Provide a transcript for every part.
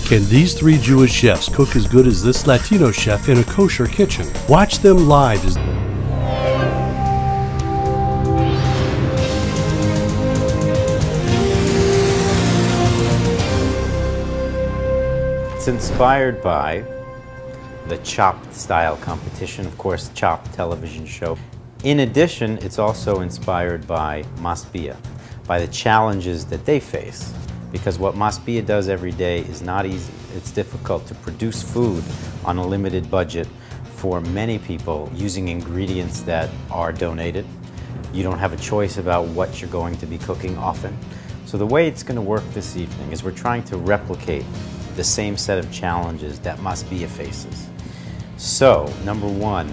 Can these three Jewish chefs cook as good as this Latino chef in a kosher kitchen? Watch them live as It's inspired by the Chopped style competition, of course, Chopped television show. In addition, it's also inspired by Masbia, by the challenges that they face. Because what Masbia does every day is not easy. It's difficult to produce food on a limited budget for many people using ingredients that are donated. You don't have a choice about what you're going to be cooking often. So the way it's going to work this evening is we're trying to replicate the same set of challenges that Masbia faces. So, number one,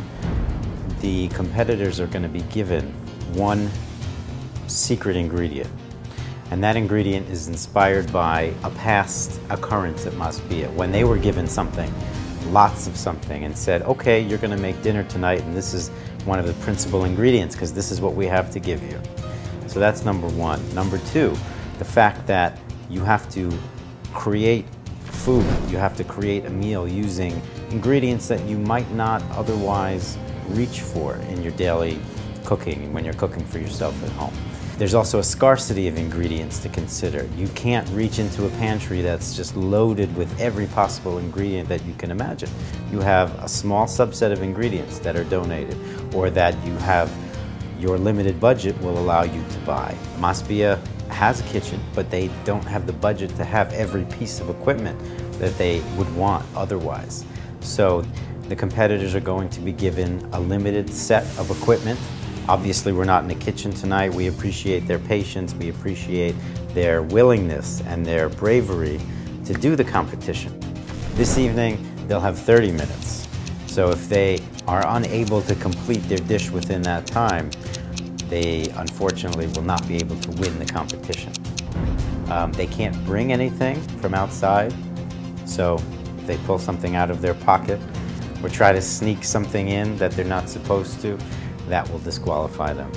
the competitors are going to be given one secret ingredient. And that ingredient is inspired by a past occurrence at Masbia when they were given something, lots of something, and said, okay, you're going to make dinner tonight and this is one of the principal ingredients because this is what we have to give you. So that's number one. Number two, the fact that you have to create food, you have to create a meal using ingredients that you might not otherwise reach for in your daily cooking when you're cooking for yourself at home. There's also a scarcity of ingredients to consider. You can't reach into a pantry that's just loaded with every possible ingredient that you can imagine. You have a small subset of ingredients that are donated or that you have your limited budget will allow you to buy. Masbia has a kitchen, but they don't have the budget to have every piece of equipment that they would want otherwise. So the competitors are going to be given a limited set of equipment. Obviously, we're not in the kitchen tonight. We appreciate their patience, we appreciate their willingness and their bravery to do the competition. This evening, they'll have 30 minutes. So if they are unable to complete their dish within that time, they unfortunately will not be able to win the competition. They can't bring anything from outside, so if they pull something out of their pocket or try to sneak something in that they're not supposed to, that will disqualify them.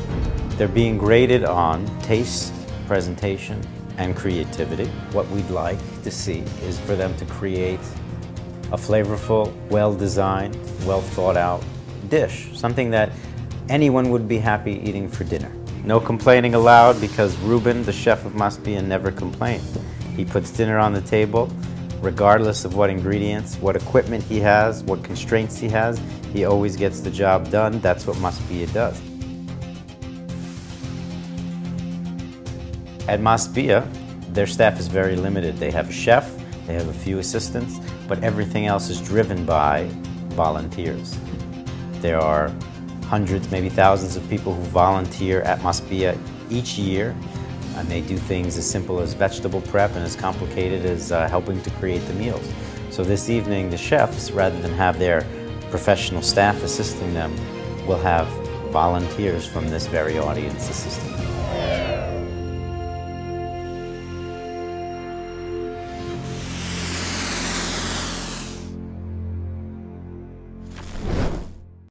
They're being graded on taste, presentation, and creativity. What we'd like to see is for them to create a flavorful, well-designed, well-thought-out dish, something that anyone would be happy eating for dinner. No complaining allowed because Ruben, the chef of Masbia, never complained. He puts dinner on the table, regardless of what ingredients, what equipment he has, what constraints he has, he always gets the job done. That's what Masbia does. At Masbia, their staff is very limited. They have a chef, they have a few assistants, but everything else is driven by volunteers. There are hundreds, maybe thousands of people who volunteer at Masbia each year, and they do things as simple as vegetable prep and as complicated as helping to create the meals. So this evening, the chefs, rather than have their professional staff assisting them, will have volunteers from this very audience assisting them.